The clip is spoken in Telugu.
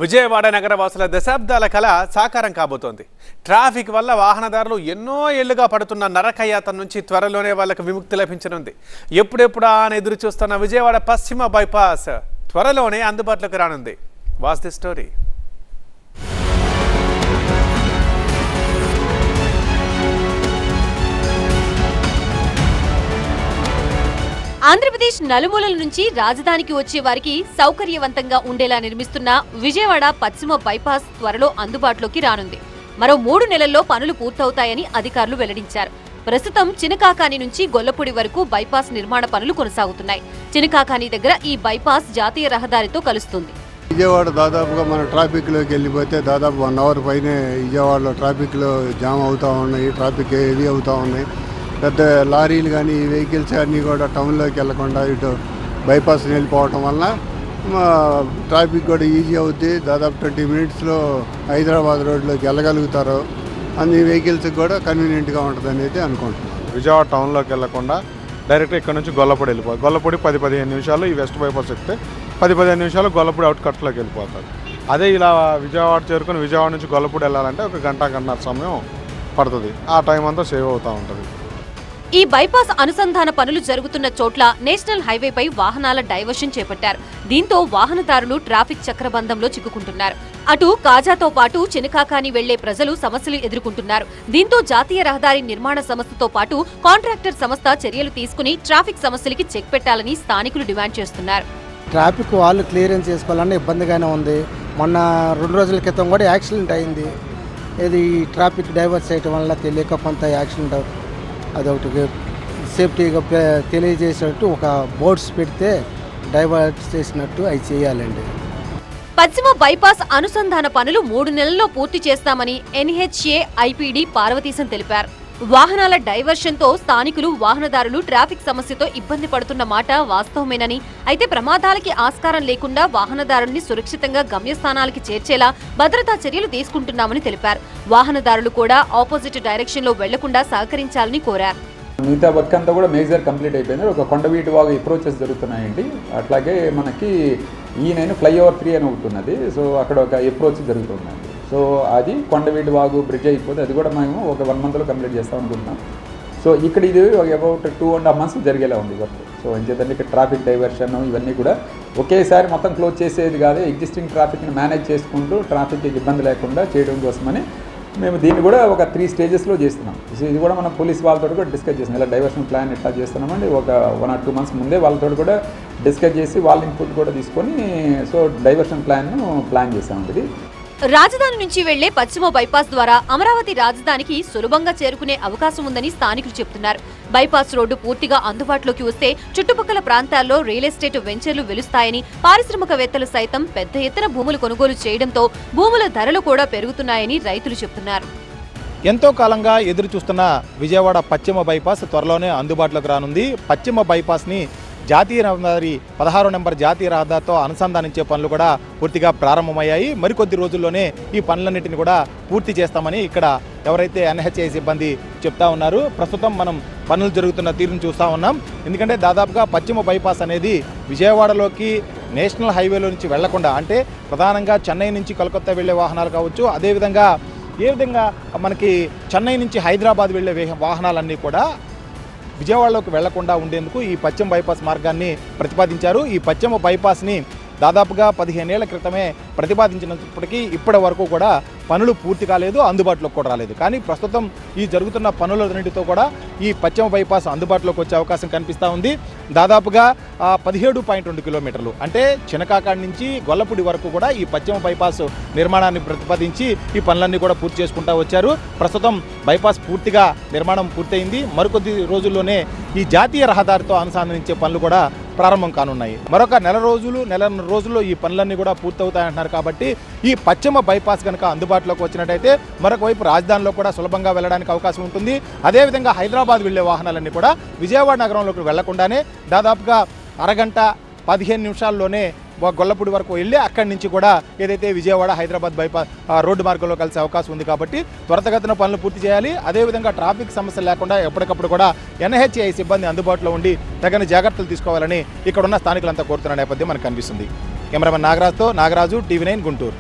విజయవాడ నగరవాసుల దశాబ్దాల కళ సాకారం కాబోతోంది. ట్రాఫిక్ వల్ల వాహనదారులు ఎన్నో ఏళ్లుగా పడుతున్న నరకయాతన నుంచి త్వరలోనే వాళ్ళకు విముక్తి లభించనుంది. ఎప్పుడెప్పుడా అని ఎదురు చూస్తున్న విజయవాడ పశ్చిమ బైపాస్ త్వరలోనే అందుబాటులోకి రానుంది. What's the story? ఆంధ్రప్రదేశ్ నలుమూలల నుంచి రాజధానికి వచ్చే వారికి సౌకర్యవంతంగా ఉండేలా నిర్మిస్తున్న విజయవాడ పశ్చిమ బైపాస్ త్వరలో అందుబాటులోకి రానుంది. మరో 3 నెలల్లో పనులు పూర్తవుతాయని అధికారులు వెల్లడించారు. ప్రస్తుతం చినకాకాని నుంచి గొల్లపూడి వరకు బైపాస్ నిర్మాణ పనులు కొనసాగుతున్నాయి. చినకాకాని దగ్గర ఈ బైపాస్ జాతీయ రహదారితో కలుస్తుంది. విజయవాడ దాదాపుగా మన ట్రాఫిక్లోకి వెళ్ళిపోతే దాదాపు 1 అవర్ పైనే విజయవాడలో ట్రాఫిక్లో జామ్ అవుతూ ఉన్నాయి. ట్రాఫిక్ హెవీ అవుతూ ఉన్నాయి. పెద్ద లారీలు కానీ వెహికల్స్ అన్నీ కూడా టౌన్లోకి వెళ్లకుండా ఇటు బైపాస్ వెళ్ళిపోవటం వలన ట్రాఫిక్ కూడా ఈజీ అవుద్ది. దాదాపు 20 మినిట్స్లో హైదరాబాద్ రోడ్లోకి వెళ్ళగలుగుతారు. అన్ని వెహికల్స్కి కూడా కన్వీనియంట్గా ఉంటుంది అనేది అనుకుంటున్నాను. విజయవాడ టౌన్లోకి వెళ్లకుండా డైరెక్ట్ ఇక్కడ నుంచి గొల్లపూడి వెళ్ళిపోవాలి. గొల్లపూడి 10-15 నిమిషాలు ఈ వెస్ట్ బైపాస్ ఎక్కితే 10-15 నిమిషాలు గొల్లపూడి అవుట్ కట్లోకి వెళ్ళిపోతారు. అదే ఇలా విజయవాడ చేరుకుని విజయవాడ నుంచి గొల్లపూడి వెళ్ళాలంటే ఒక గంటన్నర సమయం పడుతుంది. ఆ టైం అంతా సేవ్ అవుతూ ఉంటుంది. ఈ బైపాస్ అనుసంధాన పనులు జరుగుతున్న చోట్ల నేషనల్ హైవేపై వాహనాల డైవర్షన్ చేపట్టారు. దీంతో వాహనదారులు ట్రాఫిక్ చక్రబంధంలో చిక్కుకుంటున్నారు. అటు కాజాతో పాటు చినకాకాని వెళ్లే ప్రజలు సమస్యలు ఎదుర్కొంటున్నారు. దీంతో జాతీయ రహదారి నిర్మాణ సంస్థతో పాటు కాంట్రాక్టర్ సంస్థ చర్యలు తీసుకుని ట్రాఫిక్ సమస్యలకి చెక్ పెట్టాలని స్థానికులు డిమాండ్ చేస్తున్నారు. ట్రాఫిక్ వాళ్ళు క్లియరెన్స్ చేసుకోవాలన్నా ఇబ్బందిగానే ఉంది. మొన్న 2 రోజుల క్రితం కూడా యాక్సిడెంట్ అయింది. ఇది ట్రాఫిక్ డైవర్ట్ చేయడం వల్ల తెలియక కొంత యాక్సిడెంట్ అదొకటి సేఫ్టీగా తెలియజేసేటట్టు ఒక బోర్డ్స్ పెడితే డైవర్ట్ చేసినట్టు అవి చేయాలండి. పశ్చిమ బైపాస్ అనుసంధాన పనులు 3 నెలల్లో పూర్తి చేస్తామని NHA IPD పార్వతీశం తెలిపారు. వాహనాల డైవర్షన్తో స్థానికులు వాహనదారులు ట్రాఫిక్ సమస్యతో ఇబ్బంది పడుతున్న మాట వాస్తవమేనని, అయితే ప్రమాదాలకి ఆస్కారం లేకుండా వాహనదారుల్ని సురక్షితంగా గమ్యస్థానాలకి చేర్చేలా భద్రతా చర్యలు తీసుకుంటున్నామని తెలిపారు. వాహనదారులు కూడా ఆపోజిట్ డైరెక్షన్ లో వెళ్లకుండా సహకరించాలని కోరారు. మిగతా వర్క్ అంతా కూడా మేజర్ కంప్లీట్ అయిపోయింది. ఒక కొండవీటి వాగు అప్రోచెస్ జరుగుతున్నాయండి. అట్లాగే మనకి ఈ9 ఫ్లైఓవర్ 3 అని ఒకటి ఉన్నది. సో అక్కడ ఒక అప్రోచ్ జరుగుతుందండి. సో అది కొండవీటి వాగు బ్రిడ్జ్ అయిపోతే అది కూడా మేము ఒక 1 మంత్లో కంప్లీట్ చేస్తాం అనుకుంటున్నాం. సో ఇక్కడ ఇది అబౌట్ 2.5 months జరిగేలా ఉంది వర్క్. సో ఎంచేతంటే ఇక్కడ ట్రాఫిక్ డైవర్షన్ ఇవన్నీ కూడా ఒకేసారి మొత్తం క్లోజ్ చేసేది కాదు. ఎగ్జిస్టింగ్ ట్రాఫిక్ని మేనేజ్ చేసుకుంటూ ట్రాఫిక్కి ఇబ్బంది లేకుండా చేయడం కోసమని మేము దీన్ని కూడా ఒక 3 స్టేజెస్లో చేస్తున్నాం. సో ఇది కూడా మనం పోలీస్ వాళ్ళతో కూడా డిస్కస్ చేస్తున్నాం. ఇలా డైవర్షన్ ప్లాన్ ఎట్లా చేస్తున్నామండి. ఒక 1 or 2 months ముందే వాళ్ళతో కూడా డిస్కస్ చేసి వాళ్ళ ఇన్పుట్ కూడా తీసుకొని సో డైవర్షన్ ప్లాన్ చేసామండి. రాజధాని నుంచి వెళ్లే పశ్చిమ బైపాస్ ద్వారా అమరావతి రాజధానికి సులభంగా చేరుకునే అవకాశం ఉందని స్థానికులు చెబుతున్నారు. బైపాస్ రోడ్డు పూర్తిగా అందుబాటులోకి వస్తే చుట్టుపక్కల ప్రాంతాల్లో రియల్ ఎస్టేట్ వెంచర్లు వెలుస్తాయని, పారిశ్రామికవేత్తలు సైతం పెద్ద ఎత్తున భూములు కొనుగోలు చేయడంతో భూముల ధరలు కూడా పెరుగుతున్నాయని రైతులు చెబుతున్నారు. ఎంతో కాలంగా ఎదురు చూస్తున్న విజయవాడ పశ్చిమ బైపాస్ త్వరలోనే అందుబాటులోకి రానుంది. పశ్చిమ బైపాస్ని జాతీయ రహదారి 16వ నెంబర్ జాతీయ రహదారితో అనుసంధానించే పనులు కూడా పూర్తిగా ప్రారంభమయ్యాయి. మరికొద్ది రోజుల్లోనే ఈ పనులన్నింటినీ కూడా పూర్తి చేస్తామని ఇక్కడ ఎవరైతే NHA సిబ్బంది చెప్తా ఉన్నారు. ప్రస్తుతం మనం పనులు జరుగుతున్న తీరును చూస్తూ ఉన్నాం. ఎందుకంటే దాదాపుగా పశ్చిమ బైపాస్ అనేది విజయవాడలోకి నేషనల్ హైవేలో నుంచి వెళ్లకుండా, అంటే ప్రధానంగా చెన్నై నుంచి కలకత్తా వెళ్లే వాహనాలు కావచ్చు, అదేవిధంగా ఏ విధంగా మనకి చెన్నై నుంచి హైదరాబాద్ వెళ్లే వాహనాలన్నీ కూడా విజయవాడలోకి వెళ్లకుండా ఉండేందుకు ఈ పశ్చిమ బైపాస్ మార్గాన్ని ప్రతిపాదించారు. ఈ పశ్చిమ బైపాస్ని దాదాపుగా 15 ఏళ్ల క్రితమే ప్రతిపాదించినప్పటికీ ఇప్పటి వరకు కూడా పనులు పూర్తి కాలేదు, అందుబాటులోకి కూడా రాలేదు. కానీ ప్రస్తుతం ఈ జరుగుతున్న పనులన్నింటితో కూడా ఈ పశ్చిమ బైపాస్ అందుబాటులోకి వచ్చే అవకాశం కనిపిస్తూ ఉంది. దాదాపుగా 17.2 కిలోమీటర్లు, అంటే చినకాకాడి నుంచి గొల్లపూడి వరకు కూడా ఈ పశ్చిమ బైపాస్ నిర్మాణాన్ని ప్రతిపాదించి ఈ పనులన్నీ కూడా పూర్తి చేసుకుంటూ వచ్చారు. ప్రస్తుతం బైపాస్ పూర్తిగా నిర్మాణం పూర్తయింది. మరికొద్ది రోజుల్లోనే ఈ జాతీయ రహదారితో అనుసంధానించే పనులు కూడా ప్రారంభం కానున్నాయి. మరొక 1.5 రోజుల్లో ఈ పనులన్నీ కూడా పూర్తవుతాయంటున్నారు. కాబట్టి ఈ పశ్చిమ బైపాస్ కనుక అందుబాటులోకి వచ్చినట్టయితే మరొక వైపు రాజధానిలో కూడా సులభంగా వెళ్ళడానికి అవకాశం ఉంటుంది. అదేవిధంగా హైదరాబాద్ వెళ్లే వాహనాలన్నీ కూడా విజయవాడ నగరంలోకి వెళ్లకుండానే దాదాపుగా అరగంట 15 నిమిషాల్లోనే గొల్లపూడి వరకు వెళ్ళి అక్కడి నుంచి కూడా ఏదైతే విజయవాడ హైదరాబాద్ బైపాస్ రోడ్డు మార్గంలో కలిసే అవకాశం ఉంది. కాబట్టి త్వరితగతిన పనులు పూర్తి చేయాలి. అదేవిధంగా ట్రాఫిక్ సమస్య లేకుండా ఎప్పటికప్పుడు కూడా NHA సిబ్బంది అందుబాటులో ఉండి తగిన జాగ్రత్తలు తీసుకోవాలని ఇక్కడున్న స్థానికులంతా కోరుతున్న నేపథ్యం మనకు కనిపిస్తుంది. కెమెరామెన్ నాగరాజుతో నాగరాజు, TV9 గుంటూరు.